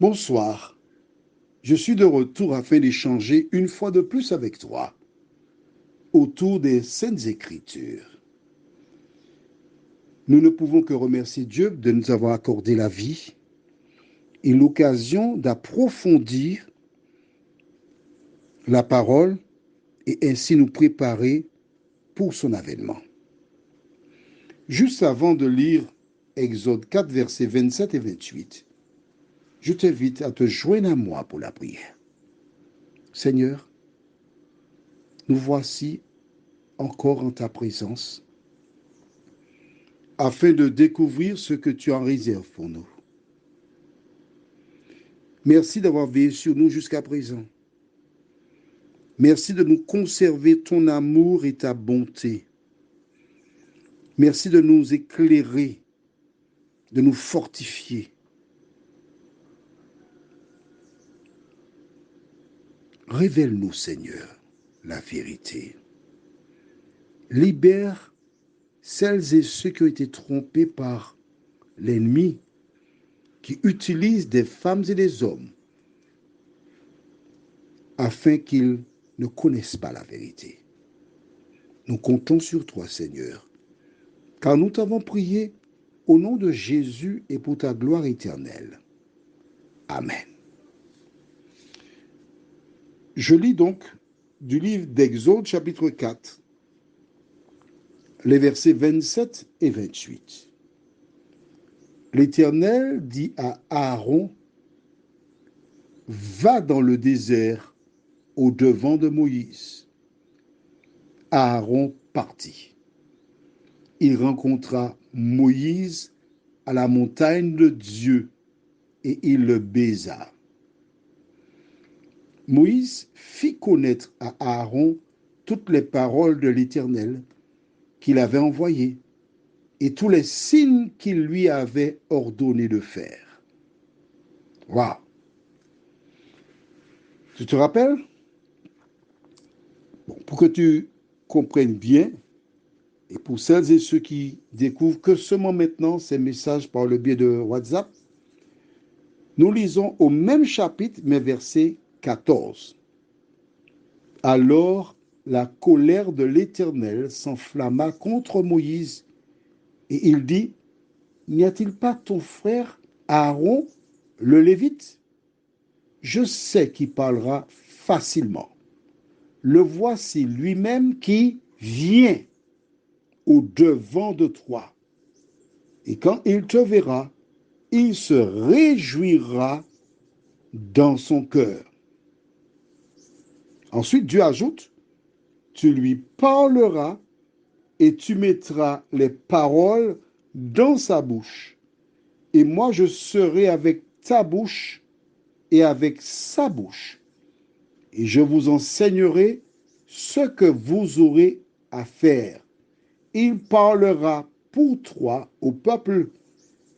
Bonsoir, je suis de retour afin d'échanger une fois de plus avec toi autour des Saintes Écritures. Nous ne pouvons que remercier Dieu de nous avoir accordé la vie et l'occasion d'approfondir la parole et ainsi nous préparer pour son avènement. Juste avant de lire Exode 4, versets 27 et 28, je t'invite à te joindre à moi pour la prière. Seigneur, nous voici encore en ta présence afin de découvrir ce que tu en réserves pour nous. Merci d'avoir veillé sur nous jusqu'à présent. Merci de nous conserver ton amour et ta bonté. Merci de nous éclairer, de nous fortifier. Révèle-nous, Seigneur, la vérité. Libère celles et ceux qui ont été trompés par l'ennemi, qui utilise des femmes et des hommes afin qu'ils ne connaissent pas la vérité. Nous comptons sur toi, Seigneur, car nous t'avons prié au nom de Jésus et pour ta gloire éternelle. Amen. Je lis donc du livre d'Exode chapitre 4, les versets 27 et 28. L'Éternel dit à Aaron, va dans le désert au devant de Moïse. Aaron partit. Il rencontra Moïse à la montagne de Dieu et il le baisa. Moïse fit connaître à Aaron toutes les paroles de l'Éternel qu'il avait envoyées et tous les signes qu'il lui avait ordonné de faire. Waouh! Tu te rappelles? Bon, pour que tu comprennes bien, et pour celles et ceux qui découvrent que seulement maintenant ces messages par le biais de WhatsApp, nous lisons au même chapitre, mais verset 14. Alors la colère de l'Éternel s'enflamma contre Moïse, et il dit, n'y a-t-il pas ton frère Aaron, le Lévite? Je sais qu'il parlera facilement. Le voici lui-même qui vient au devant de toi. Et quand il te verra, il se réjouira dans son cœur. Ensuite, Dieu ajoute, tu lui parleras et tu mettras les paroles dans sa bouche. Et moi, je serai avec ta bouche et avec sa bouche. Et je vous enseignerai ce que vous aurez à faire. Il parlera pour toi au peuple.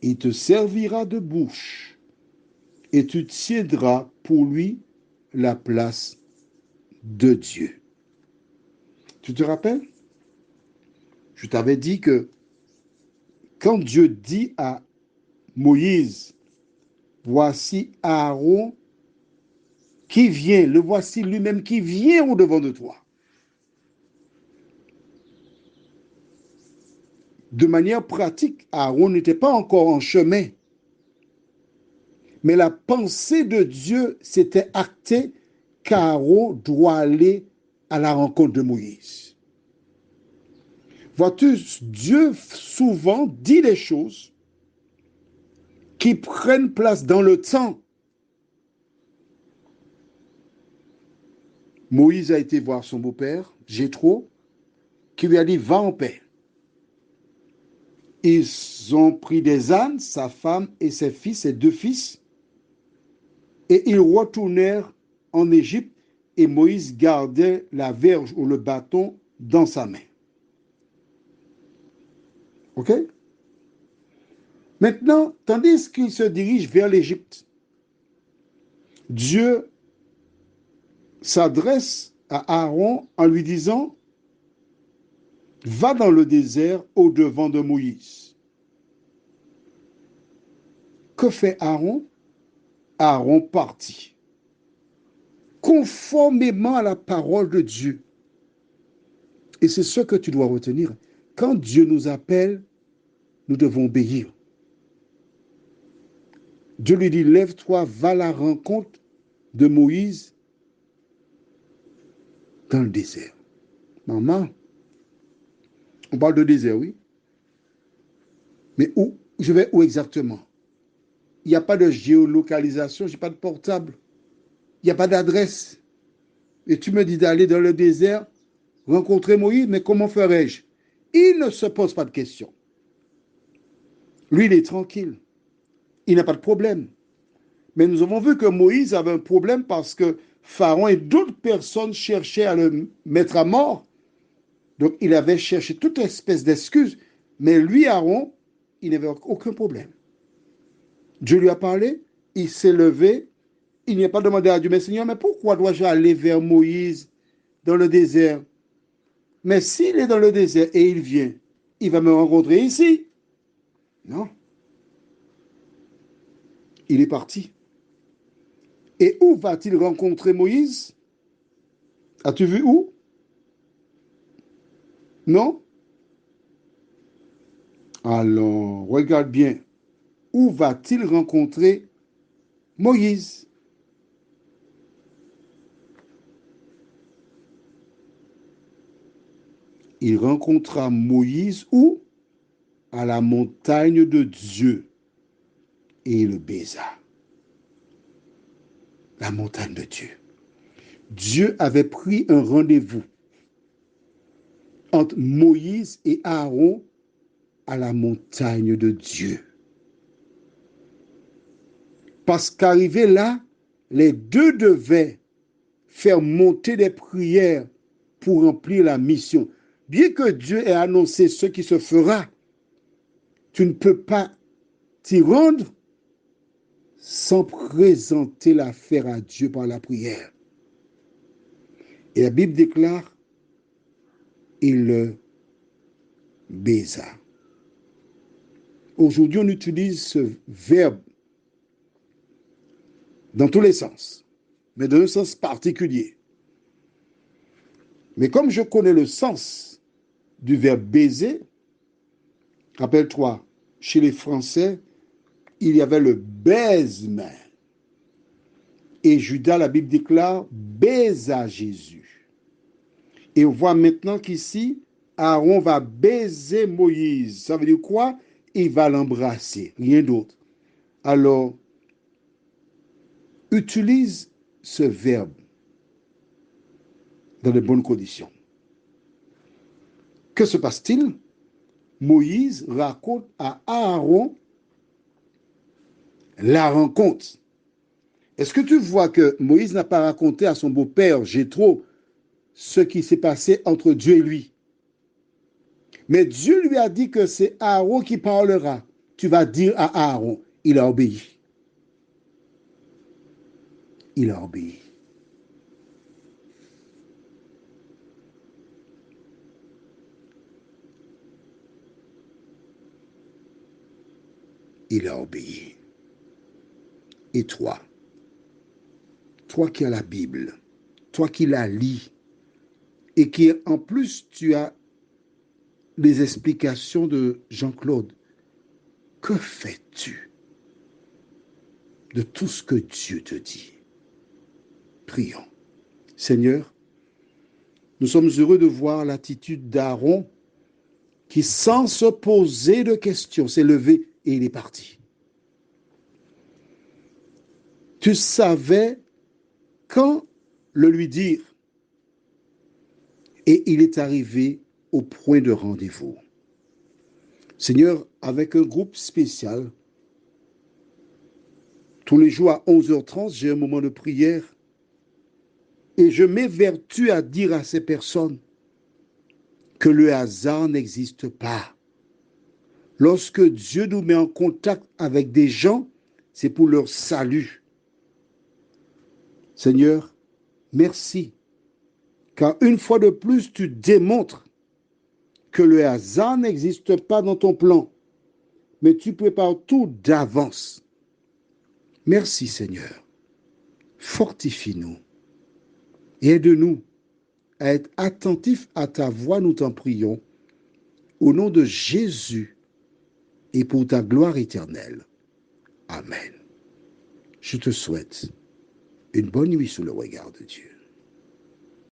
Il te servira de bouche. Et tu tiendras pour lui la place de Dieu. Tu te rappelles? Je t'avais dit que quand Dieu dit à Moïse, voici Aaron qui vient, le voici lui-même qui vient au devant de toi. De manière pratique, Aaron n'était pas encore en chemin. Mais la pensée de Dieu s'était actée qu'Aaron doit aller à la rencontre de Moïse. Vois-tu, Dieu souvent dit des choses qui prennent place dans le temps. Moïse a été voir son beau-père, Jéthro, qui lui a dit, va en paix. Ils ont pris des ânes, sa femme et ses fils, ses deux fils, et ils retournèrent en Égypte et Moïse gardait la verge ou le bâton dans sa main. OK? Maintenant, tandis qu'il se dirige vers l'Égypte, Dieu s'adresse à Aaron en lui disant, va dans le désert au devant de Moïse. Que fait Aaron? Aaron partit, conformément à la parole de Dieu. Et c'est ce que tu dois retenir. Quand Dieu nous appelle, nous devons obéir. Dieu lui dit, lève-toi, va à la rencontre de Moïse dans le désert. Maman, on parle de désert, oui. Mais où? Je vais où exactement? Il n'y a pas de géolocalisation, je n'ai pas de portable. Il n'y a pas d'adresse. Et tu me dis d'aller dans le désert, rencontrer Moïse, mais comment ferais-je? Il ne se pose pas de questions. Lui, il est tranquille. Il n'a pas de problème. Mais nous avons vu que Moïse avait un problème parce que Pharaon et d'autres personnes cherchaient à le mettre à mort. Donc, il avait cherché toute espèce d'excuse. Mais lui, Aaron, il n'avait aucun problème. Dieu lui a parlé, il s'est levé, il n'a pas demandé à Dieu, mais Seigneur, mais pourquoi dois-je aller vers Moïse dans le désert? Mais s'il est dans le désert et il vient, il va me rencontrer ici. Non. Il est parti. Et où va-t-il rencontrer Moïse? As-tu vu où? Non? Alors, regarde bien. Où va-t-il rencontrer Moïse? Il rencontra Moïse où? À la montagne de Dieu. Et il le baisa. La montagne de Dieu. Dieu avait pris un rendez-vous entre Moïse et Aaron à la montagne de Dieu. Parce qu'arrivé là, les deux devaient faire monter des prières pour remplir la mission. Bien que Dieu ait annoncé ce qui se fera, tu ne peux pas t'y rendre sans présenter l'affaire à Dieu par la prière. Et la Bible déclare, il le baisa. Aujourd'hui, on utilise ce verbe dans tous les sens, mais dans un sens particulier. Mais comme je connais le sens du verbe baiser, rappelle-toi, chez les Français, il y avait le baise-main. Et Judas, la Bible déclare, baisa Jésus. Et on voit maintenant qu'ici, Aaron va baiser Moïse. Ça veut dire quoi? Il va l'embrasser, rien d'autre. Alors, utilise ce verbe dans de bonnes conditions. Que se passe-t-il? Moïse raconte à Aaron la rencontre. Est-ce que tu vois que Moïse n'a pas raconté à son beau-père Jéthro ce qui s'est passé entre Dieu et lui? Mais Dieu lui a dit que c'est Aaron qui parlera. Tu vas dire à Aaron, il a obéi. Il a obéi. Il a obéi. Et toi qui as la Bible, toi qui la lis, et qui en plus tu as les explications de Jean-Claude, que fais-tu de tout ce que Dieu te dit? Prions. Seigneur, nous sommes heureux de voir l'attitude d'Aaron qui, sans se poser de questions, s'est levé et il est parti. Tu savais quand le lui dire et il est arrivé au point de rendez-vous. Seigneur, avec un groupe spécial, tous les jours à 11h30, j'ai un moment de prière et je m'évertue à dire à ces personnes que le hasard n'existe pas. Lorsque Dieu nous met en contact avec des gens, c'est pour leur salut. Seigneur, merci, car une fois de plus, tu démontres que le hasard n'existe pas dans ton plan, mais tu prépares tout d'avance. Merci Seigneur. Fortifie-nous et aide-nous à être attentifs à ta voix, nous t'en prions, au nom de Jésus et pour ta gloire éternelle. Amen. Je te souhaite une bonne nuit sous le regard de Dieu.